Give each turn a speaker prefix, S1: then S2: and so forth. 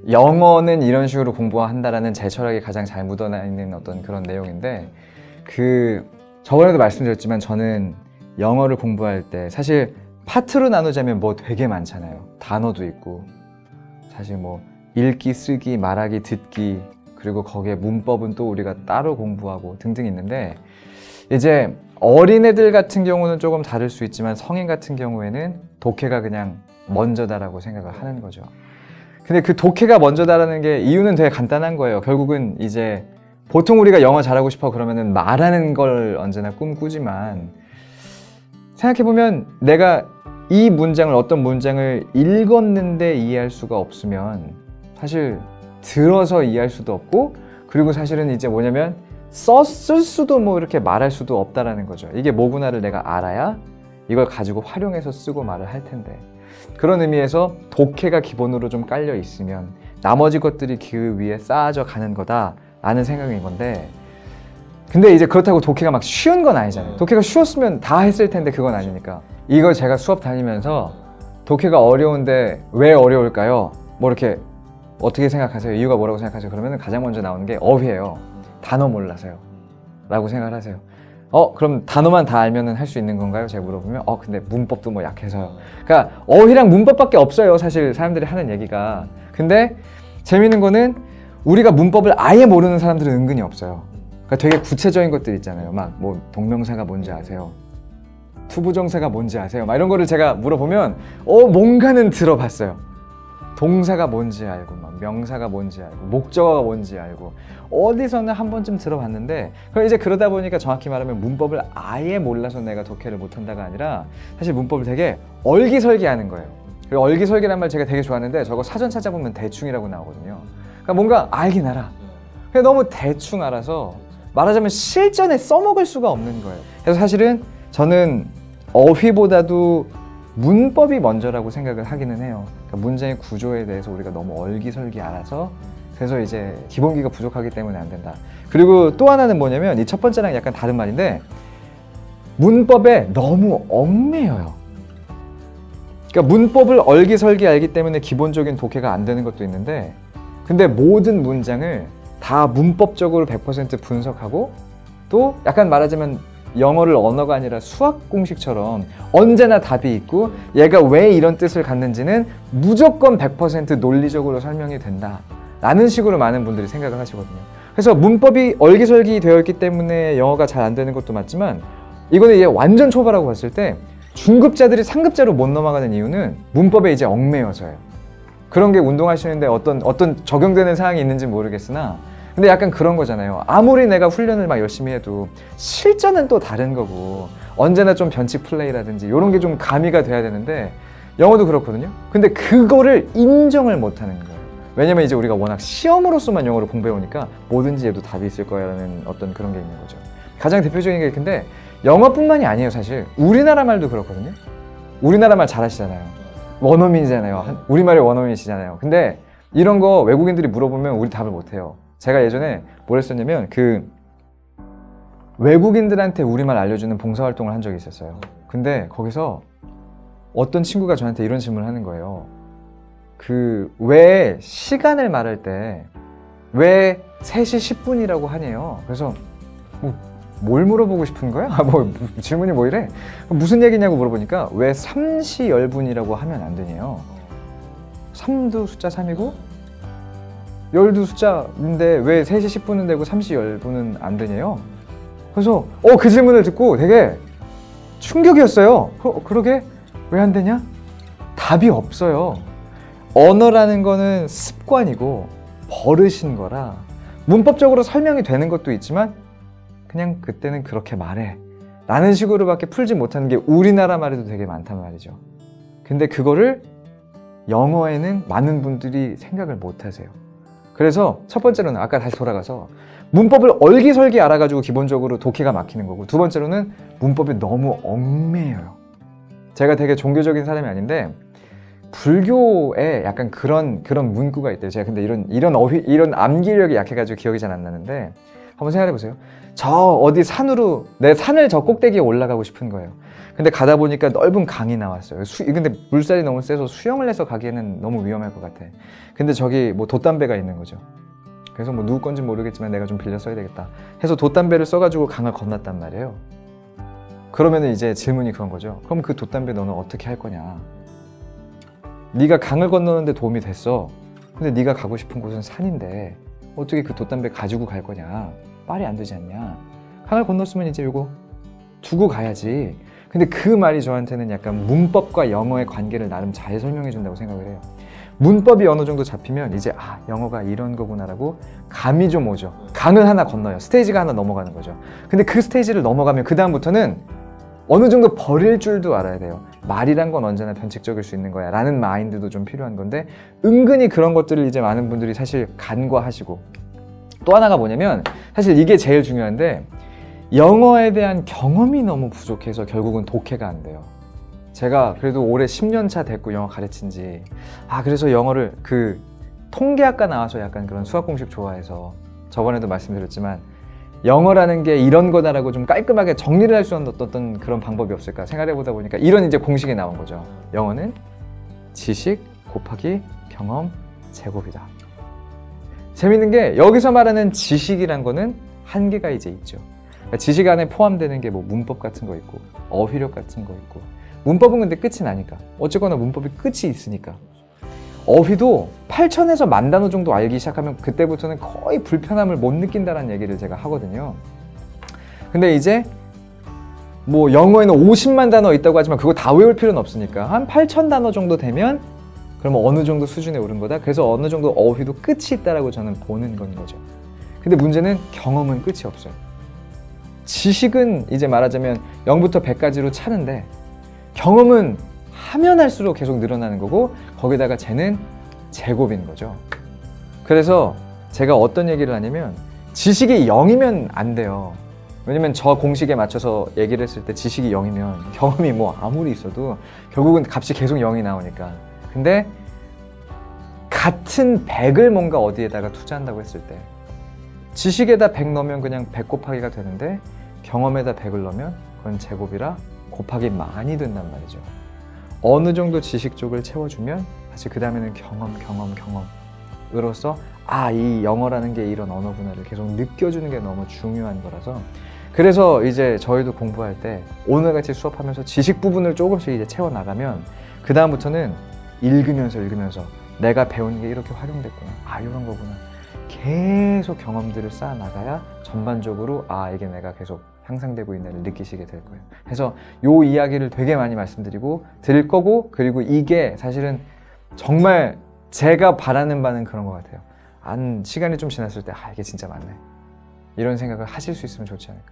S1: 영어는 이런 식으로 공부한다라는 제 철학이 가장 잘 묻어나 있는 어떤 그런 내용인데, 저번에도 말씀드렸지만 저는 영어를 공부할 때 사실 파트로 나누자면 뭐 되게 많잖아요. 단어도 있고, 사실 뭐 읽기, 쓰기, 말하기, 듣기, 그리고 거기에 문법은 또 우리가 따로 공부하고 등등 있는데, 이제 어린애들 같은 경우는 조금 다를 수 있지만 성인 같은 경우에는 독해가 그냥 먼저다라고 생각을 하는 거죠. 근데 그 독해가 먼저다라는 게 이유는 되게 간단한 거예요. 결국은 이제 보통 우리가 영어 잘하고 싶어 그러면은 말하는 걸 언제나 꿈꾸지만, 생각해보면 내가 이 문장을, 어떤 문장을 읽었는데 이해할 수가 없으면 사실 들어서 이해할 수도 없고, 그리고 사실은 이제 뭐냐면 썼을 수도 뭐 이렇게 말할 수도 없다라는 거죠. 이게 뭐구나를 내가 알아야 이걸 가지고 활용해서 쓰고 말을 할 텐데, 그런 의미에서 독해가 기본으로 좀 깔려 있으면 나머지 것들이 그 위에 쌓아져 가는 거다라는 생각인 건데, 근데 이제 그렇다고 독해가 막 쉬운 건 아니잖아요. 독해가 쉬웠으면 다 했을 텐데 그건 아니니까. 이걸 제가 수업 다니면서 독해가 어려운데 왜 어려울까요? 뭐 이렇게 어떻게 생각하세요? 이유가 뭐라고 생각하세요? 그러면 가장 먼저 나오는 게 어휘예요. 단어 몰라서요 라고 생각을 하세요. 그럼 단어만 다 알면 할 수 있는 건가요? 제가 물어보면 근데 문법도 뭐 약해서요. 그러니까 어휘랑 문법밖에 없어요, 사실 사람들이 하는 얘기가. 근데 재밌는 거는 우리가 문법을 아예 모르는 사람들은 은근히 없어요. 그러니까 되게 구체적인 것들 있잖아요. 막 뭐 동명사가 뭔지 아세요? 투부정사가 뭔지 아세요? 막 이런 거를 제가 물어보면 뭔가는 들어봤어요. 동사가 뭔지 알고, 막 명사가 뭔지 알고, 목적어가 뭔지 알고, 어디서는 한 번쯤 들어봤는데, 그럼 이제 그러다 보니까 정확히 말하면 문법을 아예 몰라서 내가 독해를 못한다가 아니라 사실 문법을 되게 얼기설기하는 거예요. 그리고 얼기설기란 말 제가 되게 좋아하는데, 저거 사전 찾아보면 대충이라고 나오거든요. 그러니까 뭔가 알긴 알아. 그냥 너무 대충 알아서 말하자면 실전에 써먹을 수가 없는 거예요. 그래서 사실은 저는 어휘보다도 문법이 먼저라고 생각을 하기는 해요. 그러니까 문장의 구조에 대해서 우리가 너무 얼기설기 알아서, 그래서 이제 기본기가 부족하기 때문에 안 된다. 그리고 또 하나는 뭐냐면, 이 첫 번째랑 약간 다른 말인데, 문법에 너무 얽매여요. 그러니까 문법을 얼기설기 알기 때문에 기본적인 독해가 안 되는 것도 있는데, 근데 모든 문장을 다 문법적으로 100% 분석하고, 또 약간 말하자면 영어를 언어가 아니라 수학 공식처럼 언제나 답이 있고, 얘가 왜 이런 뜻을 갖는지는 무조건 100% 논리적으로 설명이 된다 라는 식으로 많은 분들이 생각을 하시거든요. 그래서 문법이 얼기설기 되어 있기 때문에 영어가 잘 안 되는 것도 맞지만, 이거는 이제 완전 초보라고 봤을 때 중급자들이 상급자로 못 넘어가는 이유는 문법에 이제 얽매여서예요. 그런 게 운동하시는데 어떤 적용되는 사항이 있는지 모르겠으나, 근데 약간 그런 거잖아요. 아무리 내가 훈련을 막 열심히 해도 실전은 또 다른 거고, 언제나 좀 변칙 플레이라든지 이런 게 좀 가미가 돼야 되는데, 영어도 그렇거든요. 근데 그거를 인정을 못 하는 거예요. 왜냐면 이제 우리가 워낙 시험으로서만 영어를 공부해 오니까 뭐든지 얘도 답이 있을 거야라는 어떤 그런 게 있는 거죠. 가장 대표적인 게, 근데 영어뿐만이 아니에요. 사실 우리나라 말도 그렇거든요. 우리나라 말 잘하시잖아요. 원어민이잖아요. 우리말이 원어민이시잖아요. 근데 이런 거 외국인들이 물어보면 우리 답을 못 해요. 제가 예전에 뭘 했었냐면, 외국인들한테 우리말 알려주는 봉사활동을 한 적이 있었어요. 근데 거기서 어떤 친구가 저한테 이런 질문을 하는 거예요. 왜 시간을 말할 때 왜 3시 10분이라고 하네요. 그래서 뭘 물어보고 싶은 거야? 질문이 뭐 이래? 무슨 얘기냐고 물어보니까 왜 3시 10분이라고 하면 안 되네요. 3도 숫자 3이고 10도 숫자인데 왜 3시 10분은 되고 3시 10분은 안 되네요. 그래서 그 질문을 듣고 되게 충격이었어요. 그러게 왜 안 되냐? 답이 없어요. 언어라는 거는 습관이고 버릇인 거라 문법적으로 설명이 되는 것도 있지만 그냥 그때는 그렇게 말해 라는 식으로밖에 풀지 못하는 게 우리나라 말에도 되게 많단 말이죠. 근데 그거를 영어에는 많은 분들이 생각을 못 하세요. 그래서 첫 번째로는 아까 다시 돌아가서 문법을 얼기설기 알아가지고 기본적으로 독해가 막히는 거고, 두 번째로는 문법이 너무 얽매여요. 제가 되게 종교적인 사람이 아닌데 불교에 약간 그런 문구가 있대요. 제가 근데 이런 암기력이 약해가지고 기억이 잘 안 나는데 한번 생각해 보세요. 저 어디 산으로, 내 산을 저 꼭대기에 올라가고 싶은 거예요. 근데 가다 보니까 넓은 강이 나왔어요. 근데 물살이 너무 세서 수영을 해서 가기에는 너무 위험할 것 같아. 근데 저기 뭐 돛담배가 있는 거죠. 그래서 뭐 누구 건지 모르겠지만 내가 좀 빌려 써야 되겠다 해서 돛담배를 써가지고 강을 건넜단 말이에요. 그러면 이제 질문이 그런 거죠. 그럼 그 돛담배 너는 어떻게 할 거냐? 네가 강을 건너는데 도움이 됐어. 근데 네가 가고 싶은 곳은 산인데 어떻게 그 돛담배 가지고 갈 거냐? 말이 안 되지 않냐? 강을 건넜으면 이제 이거 두고 가야지. 근데 그 말이 저한테는 약간 문법과 영어의 관계를 나름 잘 설명해 준다고 생각을 해요. 문법이 어느 정도 잡히면 이제 영어가 이런 거구나라고 감이 좀 오죠. 강을 하나 건너요. 스테이지가 하나 넘어가는 거죠. 근데 그 스테이지를 넘어가면 그 다음부터는 어느 정도 버릴 줄도 알아야 돼요. 말이란 건 언제나 변칙적일 수 있는 거야 라는 마인드도 좀 필요한 건데, 은근히 그런 것들을 이제 많은 분들이 사실 간과하시고, 또 하나가 뭐냐면 사실 이게 제일 중요한데, 영어에 대한 경험이 너무 부족해서 결국은 독해가 안 돼요. 제가 그래도 올해 10년 차 됐고 영어 가르친 지, 그래서 영어를 통계학과 나와서 약간 그런 수학 공식 좋아해서 저번에도 말씀드렸지만 영어라는 게 이런 거다라고 좀 깔끔하게 정리를 할 수 있는 어떤 그런 방법이 없을까 생각해 보다 보니까 이런 이제 공식이 나온 거죠. 영어는 지식 곱하기 경험 제곱이다. 재밌는 게 여기서 말하는 지식이란 거는 한계가 이제 있죠. 그러니까 지식 안에 포함되는 게 뭐 문법 같은 거 있고 어휘력 같은 거 있고, 문법은 근데 끝이 나니까, 어쨌거나 문법이 끝이 있으니까. 어휘도 8,000에서 10,000단어 정도 알기 시작하면 그때부터는 거의 불편함을 못 느낀다는 얘기를 제가 하거든요. 근데 이제 뭐 영어에는 50만 단어 있다고 하지만 그거 다 외울 필요는 없으니까 한 8,000단어 정도 되면 그러면 어느 정도 수준에 오른 거다. 그래서 어느 정도 어휘도 끝이 있다라고 저는 보는 건 거죠. 근데 문제는 경험은 끝이 없어요. 지식은 이제 말하자면 0부터 100까지로 차는데, 경험은 하면 할수록 계속 늘어나는 거고, 거기다가 쟤는 제곱인 거죠. 그래서 제가 어떤 얘기를 하냐면 지식이 0이면 안 돼요. 왜냐면 저 공식에 맞춰서 얘기를 했을 때 지식이 0이면 경험이 뭐 아무리 있어도 결국은 값이 계속 0이 나오니까. 근데 같은 100을 뭔가 어디에다가 투자한다고 했을 때 지식에다 100 넣으면 그냥 100 곱하기가 되는데, 경험에다 100을 넣으면 그건 제곱이라 곱하기 만이 된단 말이죠. 어느 정도 지식 쪽을 채워주면 사실 그 다음에는 경험으로서 이 영어라는 게 이런 언어구나를 계속 느껴주는 게 너무 중요한 거라서, 그래서 이제 저희도 공부할 때 오늘같이 수업하면서 지식 부분을 조금씩 이제 채워나가면 그 다음부터는 읽으면서 내가 배운 게 이렇게 활용됐구나, 이런 거구나, 계속 경험들을 쌓아나가야 전반적으로 이게 내가 계속 향상되고 있는 걸 느끼시게 될 거예요. 그래서 요 이야기를 되게 많이 말씀드리고 드릴 거고, 그리고 이게 사실은 정말 제가 바라는 바는 그런 것 같아요. 시간이 좀 지났을 때 이게 진짜 맞네, 이런 생각을 하실 수 있으면 좋지 않을까.